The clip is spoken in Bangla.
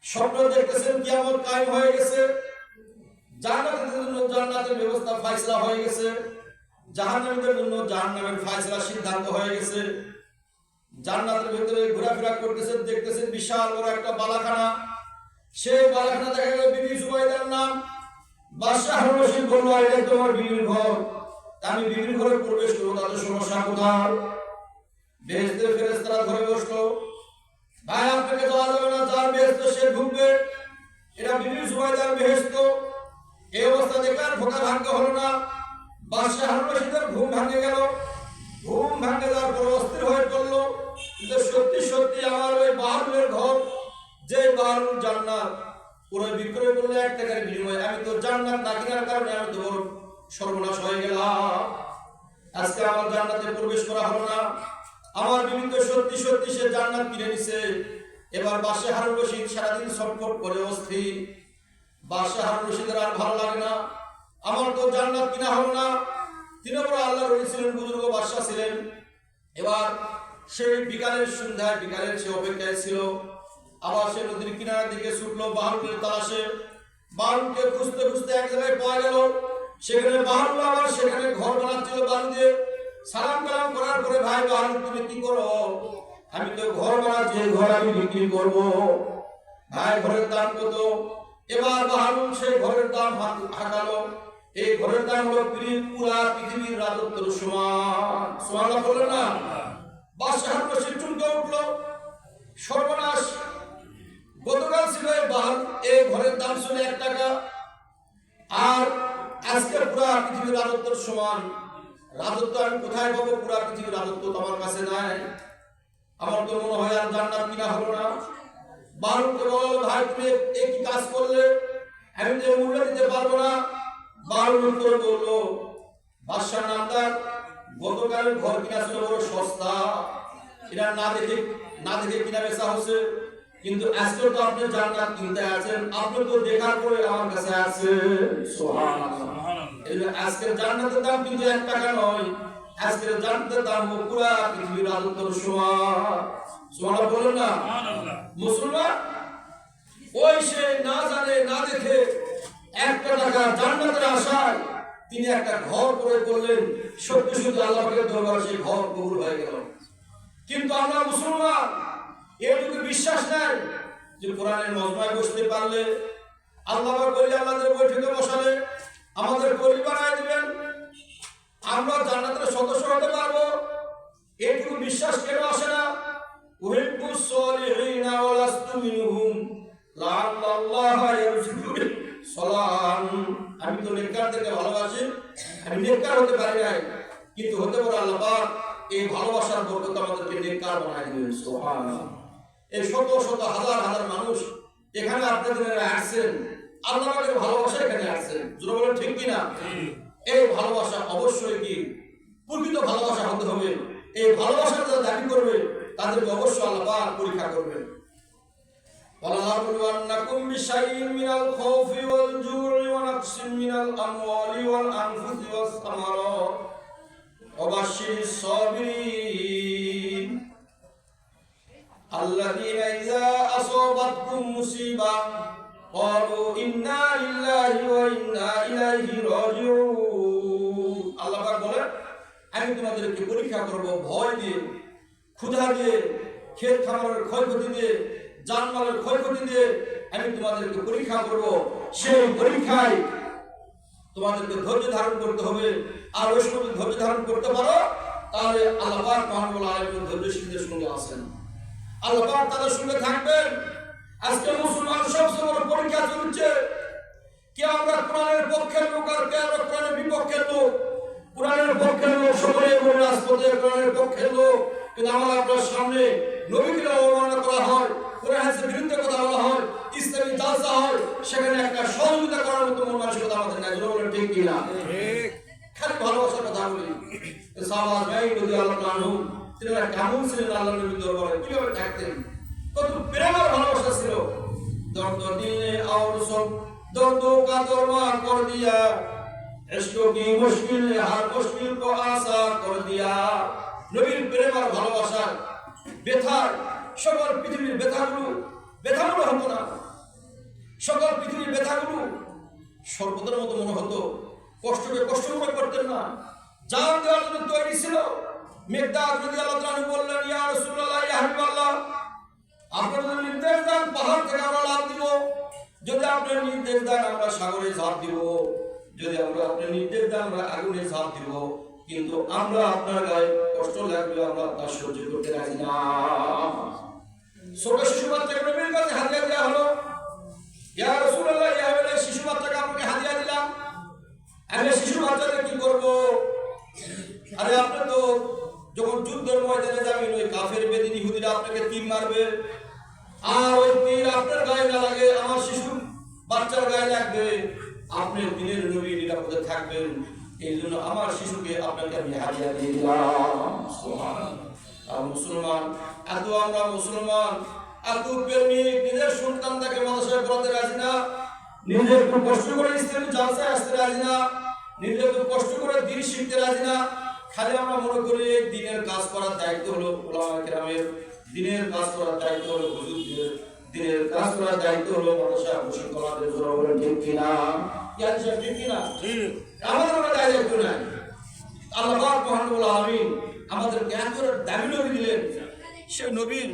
স্বপ্ন দেখতেছেন কিয়ামত কায়েম হয়ে গেছে, জান্নাতের জন্য জান্নাতের ব্যবস্থা ফয়সালা হয়ে গেছে, জাহান্নামীদের জন্য জাহান্নামের ফয়সালা সিদ্ধান্ত হয়ে গেছে। জান্নাতের ভিতরে ঘোরাফেরা করতেছেন, দেখতেছেন বিশাল বড় একটা বালাখানা। সেই বালাখানা দেখা গেল বিবি জুবাইদার নাম। বাদশা হারুন রশিদ বলল, এটা তোমার বিবির ঘর, আমি বিবির ঘরে প্রবেশ করবো, তাতে সমস্যা কোথায়? বেহেশতের ফেরেশতারা ধরে বসলো, ভাই আপনাকে যাওয়া যাবে না, যার বেহেশত সে ঢুকবে, এটা বিবি জুবাইদার বেহেশত। এই অবস্থা দেখে আর ঢোকা ভাগ্য হলো না। বাদশা হারুন রশিদের ঘুম ভাঙে গেল। ঘুম ভাঙে যাওয়ার পর অস্থির হয়ে পড়লো, কিন্তু সত্যি সত্যি আমার ওই বাহারুলের ঘর, যে বাহারুল জান্নাত, পুরো বিক্রয় করলে 1 টাকার বিনিময়ে, আমি তো জান্নাত না কেনার কারণে আমি তো বড় সর্বনাশ হয়ে গেলাম। আজকে আমার জান্নাতে প্রবেশ করা হলো না। আমার বিবি তো সত্যি সত্যি সে জান্নাত কিনে নিছে। এবার বাদশা হারুন রশিদ সারাদিন ছটফট করে অস্থির। বাদশা হারুন রশিদের আর ভালো লাগে না, আমার তো জান্নাত কিনা হলো না। তিনি বড় আল্লাহর ওলি ছিলেন, বুজুর্গ বাদশা ছিলেন। এবার সেই বিকালের সন্ধ্যায়, বিকালের সে অপেক্ষায় ছিল। আবার সে নদীর কিনারার দিকে ছুটলো বাহারুলের তালাশে। বাহারুলকে খুঁজতে খুঁজতে এক জায়গায় পাওয়া গেল। সেখানে বাহারুল আবার সেখানে ঘর বানাচ্ছিল বালু দিয়ে। সালাম কালাম করার পরে, ভাই বাহারুল তুমি কি করো? আমি তো ঘর বানাচ্ছি, ঘর আমি বিক্রি করব। ভাই ঘরের দাম কত? এবার বাহারুল সেই ঘরের দাম হাঁকালো। এই ঘরের দাম হলো পুরা পৃথিবীর রাজত্বের সমান। সুবহানাল্লাহ বলেন না? বাদশা হারুন রশিদ চমকে উঠলো, সর্বনাশ! গতকাল ছিল এই ঘরের দাম ছিল 1 টাকা, আর আজকে পুরা পৃথিবীর রাজত্বের সমান। রাজত্ব আমি কোথায় পাবো? পুরা পৃথিবীর রাজত্ব তো আমার কাছে নাই। আমার তো মনে হয় আর জান্নাত কিনা হলো না। বাহারুলকে বলল, ভাই তুমি কি কাজ করলে? আমি যে মূল্য দিতে পারবো না। বাহারুল উত্তর বললো, বাদশাহ নামদার, গতকালের ঘর কিনা ছিল বড় সস্তা, এটা না দেখে কিনা বেচা হচ্ছে, কিন্তু আজকে তো আপনি জান্নাত কিনতে আছেন, আপনি তো দেখার পরে আমার কাছে আছে। সুবহানাল্লাহ। আজকের জান্নাতের দাম কিন্তু 1 টাকা নয়, আজকের জান্নাতের দাম পুরা পৃথিবীর রাজত্বের সমান। সুবহানাল্লাহ বলেন না? মুসলমান ওই সে না জানে না দেখে 1 টাকা জান্নাতের আশায় তিনি একটা ঘর করে করলেন। সত্যি সত্যি আল্লাহ পাকের দরবারে সেই ঘর কবুল হয়ে গেল। কিন্তু আমরা মুসলমান এটুকু বিশ্বাস নাই যে কোরআনের মজমায় বসতে পারলে, আল্লাহ পাক বলি আল্লাহদের বৈঠকে বসালে আমাদের কলি বানায় দিবেন, আমরা জান্নাতের সদস্য হতে পারবো। এটুকু বিশ্বাস কেন আসে না? উহিব্বুস সলিহিনা ওয়া লাস্তু মিনহুম লাআল্লাল্লাহা ইয়ারযুকুনি সালাম। আমি তো নেককারদেরকে ভালোবাসি, আমি নেককার হতে পারি নাই, কিন্তু হতে পারে আল্লাহ পাক এই ভালোবাসার বরকত আমাদেরকে নেককার বানায় দিবেন। সুবহানাল্লাহ। এই শত শত হাজার হাজার মানুষ এখানে আপনাদের আসছেন, আল্লাহ পাকের ভালোবাসা এখানে আসছেন। যারা বলেন ঠিক কিনা? এই ভালোবাসা অবশ্যই কি প্রকৃত ভালোবাসা হতে হবে। এই ভালোবাসা যারা দাবি করবে তাদেরকে অবশ্যই আল্লাহ পাক পরীক্ষা করবেন। وَلَنَبْلُوَنَّكُمْ بِشَيْءٍ مِّنَ الْخَوْفِ وَالْجُوعِ وَنَقْصٍ مِّنَ الْأَمْوَالِ وَالْأَنفُسِ وَالثَّمَرَاتِ وَبَشِّرِ الصَّابِرِينَ الَّذِينَ إِذَا أَصَابَتْهُم مُّصِيبَةٌ قَالُوا إِنَّا لِلَّهِ وَإِنَّا إِلَيْهِ راجعون। আল্লাহ পাক বলেন, আমি তোমাদেরকে পরীক্ষা করব ভয় দিয়ে, ক্ষুধা দিয়ে, ক্ষেত খামারের ক্ষয়ক্ষতি দিয়ে, জানমালের ক্ষয়ক্ষতি দিয়ে আমি তোমাদেরকে পরীক্ষা করব। সেই পরীক্ষায় তোমাদেরকে ধৈর্য ধারণ করতে হবে। আর ওই সময় ধৈর্য ধারণ করতে পারো তাহলে আল্লাহ পাক মহান আলামিন ধৈর্যশীলদের সঙ্গে আছেন, আল্লাহ পাক তাদের সঙ্গে থাকবেন। আজকে মুসলমান সবচেয়ে বড় পরীক্ষা চলছে, কে আমরা কোরআনের পক্ষের লোক আর কে আমরা কোরআনের বিপক্ষের লোক। কোরআনের পক্ষের লোক সকলে এবং রাজপথে কোরআনের পক্ষের লোক, কিন্তু আমার আপনার সামনে নবীকে অবমাননা করা হয়, কোরআনের বিরুদ্ধে কথা বলা হয়, ইসলামী জালসা হয়, সেখানে একটা সহযোগিতা করার মতো মন মানসিকতা আমাদের নাই। বলেন ঠিক কিনা? খালি ভালোবাসার কথা বলি। সাহাবা রাদিয়াল্লাহু আনহু তিনারা কেমন ছিলেন আল্লাহর নবীর দরবারে, কিভাবে থাকতেন, কত প্রেম আর ভালোবাসা ছিল। দর্দ দিলে और सब दर्दों का दरवा कर दिया, इश्क की मुश्किल ने हर मुश्किल को आसान कर दिया। নবীর প্রেম আর ভালোবাসা ব্যথা, সকল পৃথিবীর ব্যথাগুলো হতো না। সকল পৃথিবীর ব্যথাগুলো সর্বদার মতো মনে হতো, কষ্টকে কষ্ট মনে করতেন না, জান দেওয়ার জন্য তৈরি ছিল। মেঘদাদ রাদিয়াল্লাহু তাআলা বললেন, ইয়া রাসূলুল্লাহ, ইয়া হাবিবাল্লাহ, আপনি যদি নির্দেশ দেন পাহাড় থেকে আমরা লাফ দিব, যদি আপনি নির্দেশ দেন আমরা সাগরে ঝাঁপ দিব, যদি আপনি নির্দেশ দেন আমরা আগুনে ঝাঁপ দিব, কিন্তু আমরা আপনার গায়ে কষ্ট লাগবে আমরা তা সহ্য করতে রাজি না। ছোট শিশু বাচ্চাকে নবীর কাছে হাদিয়া দেওয়া হলো। ইয়া রাসূলুল্লাহ, ইয়া হাবিবাল্লাহ, শিশু বাচ্চাকে আপনাকে হাদিয়া দিলাম, আমি শিশু বাচ্চাদের কি করব? আরে আপনি তো যখন যুদ্ধের ময়দানে যাবেন ওই কাফের বেদিন ইহুদিরা আপনাকে তীর মারবে, আর ওই তীর আপনার গায়ে না লাগে আমার শিশু বাচ্চার গায়ে লাগবে, আপনি দিনের নবী নিরাপদে থাকবেন, এই জন্য আমার শিশুকে আপনাকে আমি হাদিয়া দিয়ে দিলাম। সুবহানাল্লাহ। মুসলমান এত, আমরা মুসলমান এত প্রেমিক, নিজের সন্তানটাকে মাদ্রাসায় পড়াতে রাজি না, নিজে একটু কষ্ট করে ইসলামী জালসায় আসতে রাজি না, নিজে একটু কষ্ট করে দ্বীন শিখতে রাজি না। খালি আমরা মনে করি দিনের কাজ করার দায়িত্ব হলো উলামা কেরামের, দিনের কাজ করার দায়িত্ব হলো হুজুরদের, দিনের কাজ করার দায়িত্ব হলো মাদ্রাসা প্রশিক্ষকদের। জোরে বলেন ঠিক কিনা? কি আছে ঠিক কিনা? ঠিক। আমাদের কোনো দায়িত্ব নাই। আল্লাহ পাক মহান রব্বুল আলামিন আমাদেরকে এত দামি নবী দিলেন, সেই নবীর